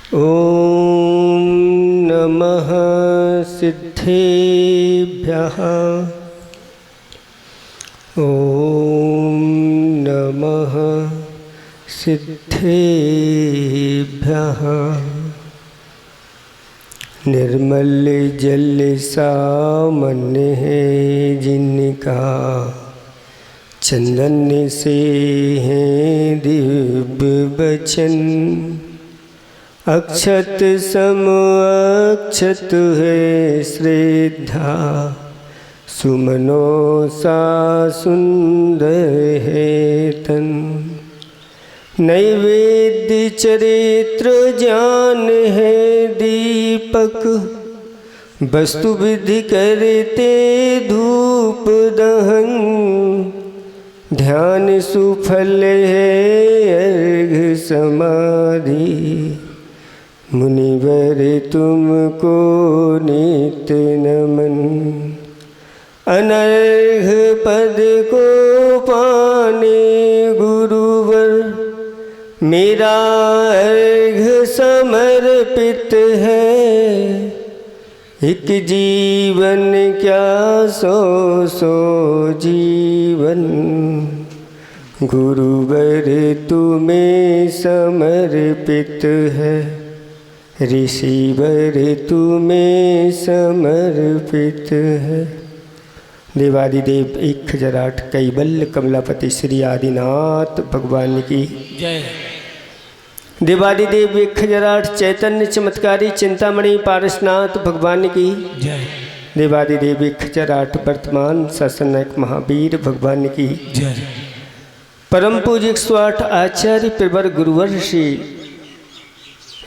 ॐ नमः सिद्धेभ्यः। ॐ नमः सिद्धेभ्यः। निर्मल जल सामान्य है जिनका, चंदन से हैं दिव्य बचन। अक्षत सम अक्षत है श्रद्धा, सुमनों सा सुंदर है तन। नैवेद्य चरित्र ज्ञान है दीपक, वस्तु विधि करते धूप दहन। ध्यान सुफल है अर्घ समाधि, मुनिवर तुमको नित्य नमन। अनर्घ पद को पाने गुरुवर, मेरा अर्घ समर्पित है। एक जीवन क्या सौ सौ जीवन, गुरुवर तुम्हें समर्पित है। ऋषिवर तुम्हें समर्पित है। देवादिदेव 1008 कैवल्य कमलापति श्री आदिनाथ भगवान की जय। देवादिदेव 1008 चैतन्य चमत्कारी चिंतामणि पारसनाथ भगवान की जय। देवादिदेव 1008 वर्तमान शासनायक महावीर भगवान की जय। परम पूज्य 108 आचार्य प्रवर गुरुवर श्री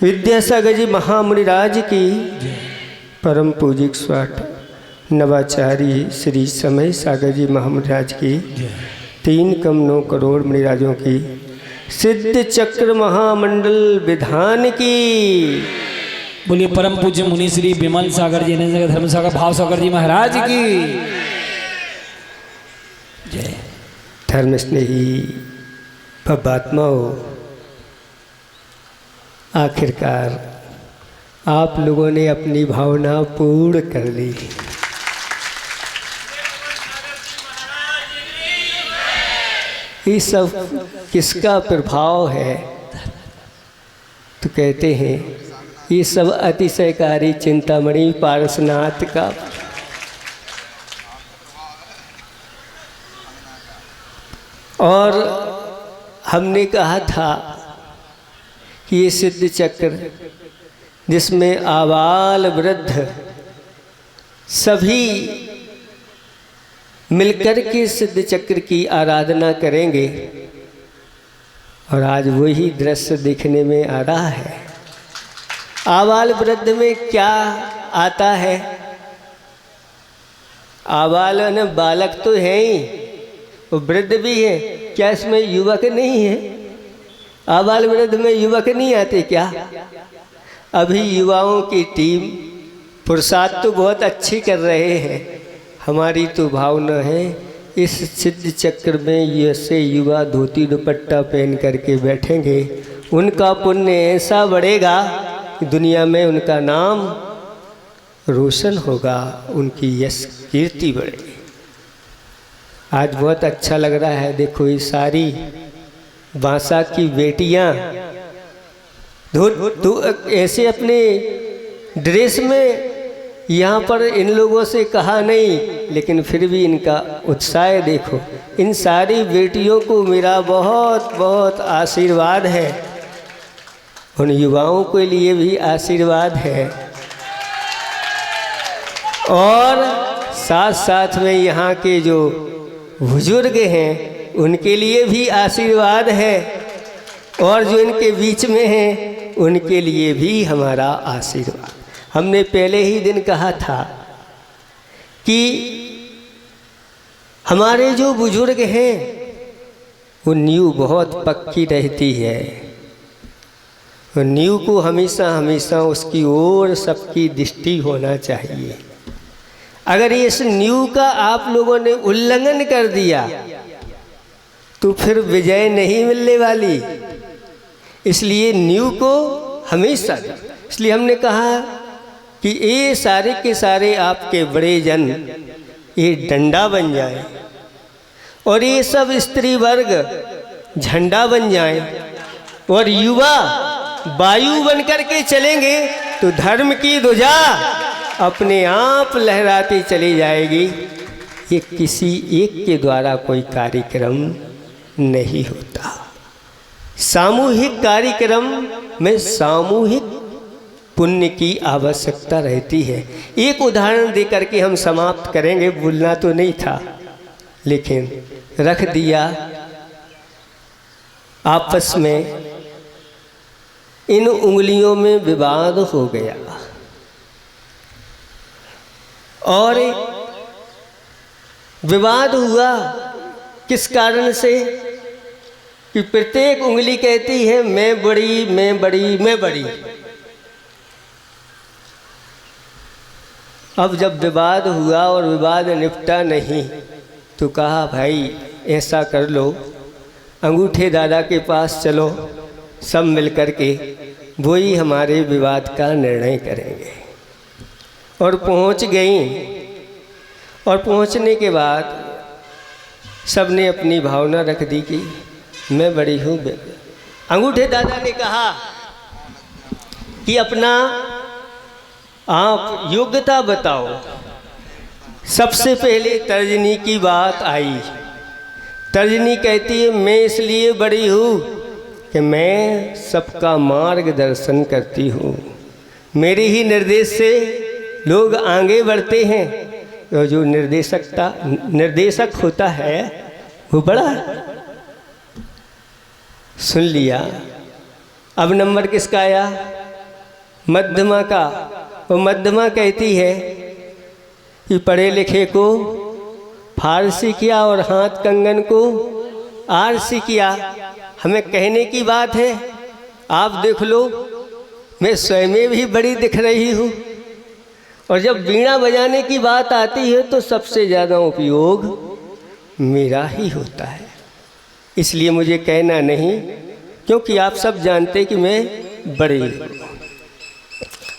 विद्यासागर जी महामुनिराज की जय। परम पूज्य 108 नवाचारी श्री समय सागर जी महामुनिराज की जय। 3 करोड़ मुनिराजों की सिद्ध चक्र महामंडल विधान की। बोलिए परम पूज्य मुनि श्री विमल सागर जी ने धर्म सागर भाव सागर जी महाराज की जय। धर्म स्नेही भवात्माओं, आखिरकार आप लोगों ने अपनी भावना पूर्ण कर ली। ये सब किसका प्रभाव है? तो कहते हैं ये सब अतिशयकारी चिंतामणि पारसनाथ का। और हमने कहा था कि ये सिद्ध चक्र जिसमें आबाल वृद्ध सभी मिलकर के सिद्ध चक्र की आराधना करेंगे, और आज वही दृश्य देखने में आ रहा है। आबाल वृद्ध में क्या आता है? आबाल न बालक तो है ही, वो वृद्ध भी है। क्या इसमें युवक नहीं है? आबाल वृद्ध में युवक नहीं आते क्या? अभी युवाओं की टीम पुरुषार्थ तो बहुत अच्छी कर रहे हैं। हमारी तो भावना है इस सिद्ध चक्र में ऐसे युवा धोती दुपट्टा पहन करके बैठेंगे, उनका पुण्य ऐसा बढ़ेगा कि दुनिया में उनका नाम रोशन होगा, उनकी यश कीर्ति बढ़ेगी। आज बहुत अच्छा लग रहा है। देखो ये सारी बांसा की बेटियां ऐसे अपने ड्रेस में, यहाँ पर इन लोगों से कहा नहीं, लेकिन फिर भी इनका उत्साह देखो। इन सारी बेटियों को मेरा बहुत बहुत आशीर्वाद है। उन युवाओं के लिए भी आशीर्वाद है, और साथ साथ में यहाँ के जो बुजुर्ग हैं उनके लिए भी आशीर्वाद है, और जो इनके बीच में हैं उनके लिए भी हमारा आशीर्वाद। हमने पहले ही दिन कहा था कि हमारे जो बुजुर्ग हैं वो नींव बहुत पक्की रहती है। वो नींव को हमेशा हमेशा उसकी ओर सबकी दृष्टि होना चाहिए। अगर इस नींव का आप लोगों ने उल्लंघन कर दिया तो फिर विजय नहीं मिलने वाली। इसलिए नींव को हमेशा। इसलिए हमने कहा कि ये सारे के सारे आपके बड़े जन ये डंडा बन जाए और ये सब स्त्री वर्ग झंडा बन जाए और युवा वायु बन करके चलेंगे तो धर्म की ध्वजा अपने आप लहराती चली जाएगी। ये किसी एक के द्वारा कोई कार्यक्रम नहीं होता। सामूहिक कार्यक्रम में सामूहिक पुण्य की आवश्यकता रहती है। एक उदाहरण दे करके हम समाप्त करेंगे, बोलना तो नहीं था लेकिन रख दिया। आपस में इन उंगलियों में विवाद हो गया और विवाद हुआ किस कारण से कि प्रत्येक उंगली कहती है मैं बड़ी, मैं बड़ी, मैं बड़ी। अब जब विवाद हुआ और विवाद निपटा नहीं तो कहा भाई ऐसा कर लो, अंगूठे दादा के पास चलो, सब मिलकर के वही हमारे विवाद का निर्णय करेंगे। और पहुंच गई और पहुंचने के बाद सबने अपनी भावना रख दी कि मैं बड़ी हूँ। अंगूठे दादा ने कहा कि अपना आप योग्यता बताओ। सबसे पहले तर्जनी की बात आई। तर्जनी कहती है मैं इसलिए बड़ी हूँ कि मैं सबका मार्गदर्शन करती हूँ, मेरे ही निर्देश से लोग आगे बढ़ते हैं। तो जो निर्देशक होता है वो बड़ा है। सुन लिया। अब नंबर किसका आया? मध्यमा का। वो मध्यमा कहती है कि पढ़े लिखे को फारसी किया और हाथ कंगन को आरसी किया। हमें कहने की बात है, आप देख लो मैं स्वयं भी बड़ी दिख रही हूँ। और जब वीणा बजाने की बात आती है तो सबसे ज़्यादा उपयोग मेरा ही होता है। इसलिए मुझे कहना नहीं, क्योंकि आप सब जानते कि मैं बड़ी हूँ।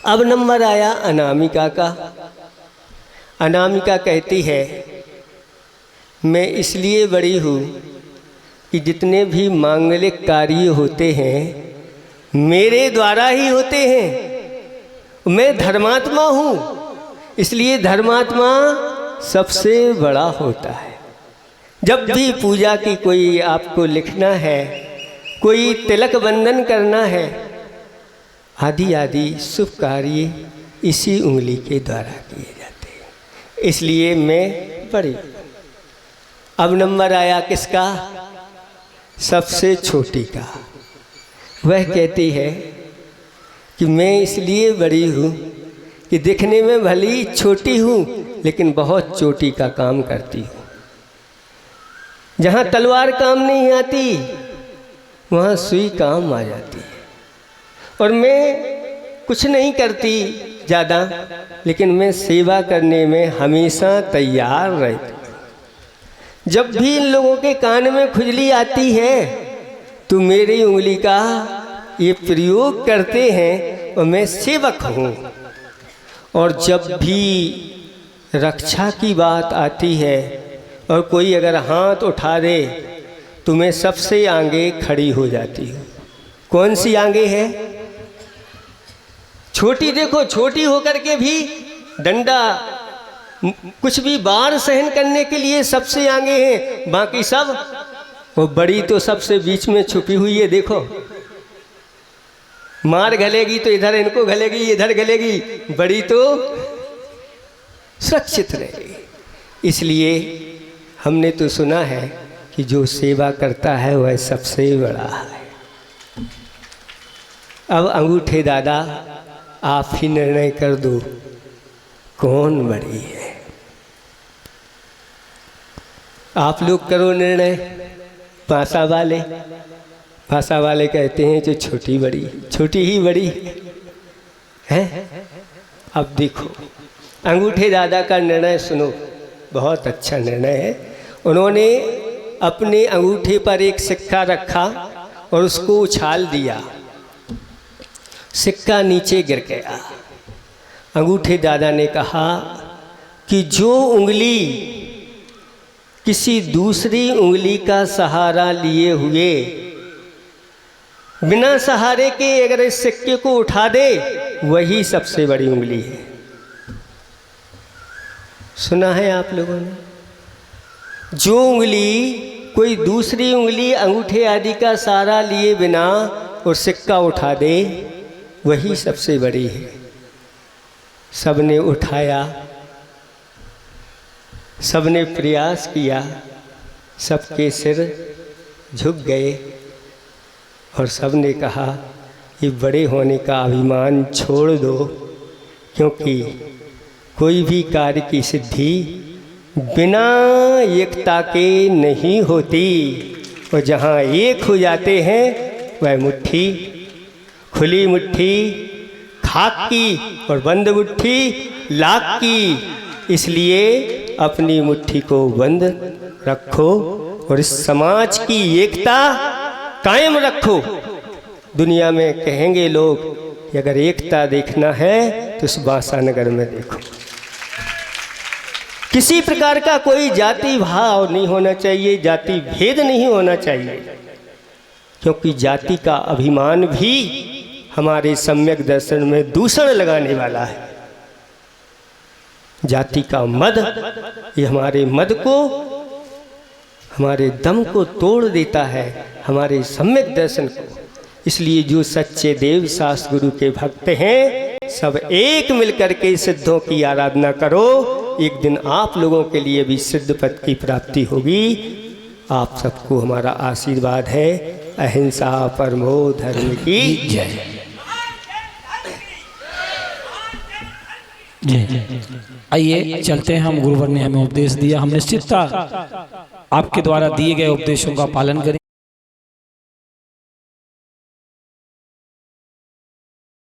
अब नंबर आया अनामिका का। अनामिका कहती है मैं इसलिए बड़ी हूँ कि जितने भी मांगलिक कार्य होते हैं मेरे द्वारा ही होते हैं। मैं धर्मात्मा हूँ, इसलिए धर्मात्मा सबसे बड़ा होता है। जब भी पूजा की कोई आपको लिखना है, कोई तिलक बंधन करना है, आदि आदि शुभ कार्य इसी उंगली के द्वारा किए जाते हैं। इसलिए मैं बड़ी। अब नंबर आया किसका? सबसे छोटी का। वह कहती है कि मैं इसलिए बड़ी हूँ कि दिखने में भली छोटी हूँ लेकिन बहुत चोटी का काम करती हूँ। जहाँ तलवार काम नहीं आती वहाँ सुई काम आ जाती है। और मैं कुछ नहीं करती ज़्यादा, लेकिन मैं सेवा करने में हमेशा तैयार रहती हूँ। जब भी इन लोगों के कान में खुजली आती है तो मेरी उंगली का ये प्रयोग करते हैं और मैं सेवक हूँ। और जब भी रक्षा की बात आती है और कोई अगर हाथ उठा दे तो मैं सबसे आगे खड़ी हो जाती हूँ। कौन सी आगे है? छोटी। देखो छोटी होकर के भी डंडा कुछ भी बार सहन करने के लिए सबसे आगे है, बाकी सब। वो बड़ी तो सबसे बीच में छुपी हुई है। देखो मार घलेगी तो इधर इनको घलेगी, इधर घलेगी, बड़ी तो सुरक्षित रहेगी। इसलिए हमने तो सुना है कि जो सेवा करता है वह सबसे बड़ा है। अब अंगूठे दादा आप ही निर्णय कर दो कौन बड़ी है। आप लोग करो निर्णय। भाषा वाले कहते हैं जो छोटी बड़ी, छोटी ही बड़ी है। अब देखो अंगूठे दादा का निर्णय सुनो, बहुत अच्छा निर्णय है। उन्होंने अपने अंगूठे पर एक सिक्का रखा और उसको उछाल दिया। सिक्का नीचे गिर गया। अंगूठे दादा ने कहा कि जो उंगली किसी दूसरी उंगली का सहारा लिए हुए बिना सहारे के अगर इस सिक्के को उठा दे, वही सबसे बड़ी उंगली है। सुना है आप लोगों ने? जो उंगली कोई दूसरी उंगली अंगूठे आदि का सहारा लिए बिना और सिक्का उठा दे, वही सबसे बड़ी है। सबने उठाया, सबने प्रयास किया, सबके सिर झुक गए और सबने कहा ये बड़े होने का अभिमान छोड़ दो, क्योंकि कोई भी कार्य की सिद्धि बिना एकता के नहीं होती। और जहाँ एक हो जाते हैं वह मुट्ठी, खुली मुट्ठी खाक की और बंद मुट्ठी लाख की। इसलिए अपनी मुट्ठी को बंद रखो और इस समाज की एकता कायम रखो। दुनिया में कहेंगे लोग कि अगर एकता देखना है तो इस बांसानगर में देखो। किसी प्रकार का कोई जाति भाव नहीं होना चाहिए, जाति भेद नहीं होना चाहिए, क्योंकि जाति का अभिमान भी हमारे सम्यक दर्शन में दूषण लगाने वाला है। जाति का मद, ये हमारे मद को, हमारे दम को तोड़ देता है, हमारे सम्यक दर्शन को। इसलिए जो सच्चे देव शास्त्र गुरु के भक्त हैं, सब एक मिलकर के सिद्धों की आराधना करो। एक दिन आप लोगों के लिए भी सिद्ध पद की प्राप्ति होगी। आप सबको हमारा आशीर्वाद है। अहिंसा परमो धर्म की जय। आइए चलते हैं। हम गुरुवर ने हमें उपदेश दिया, हम निश्चितता आपके द्वारा दिए गए उपदेशों का पालन करें।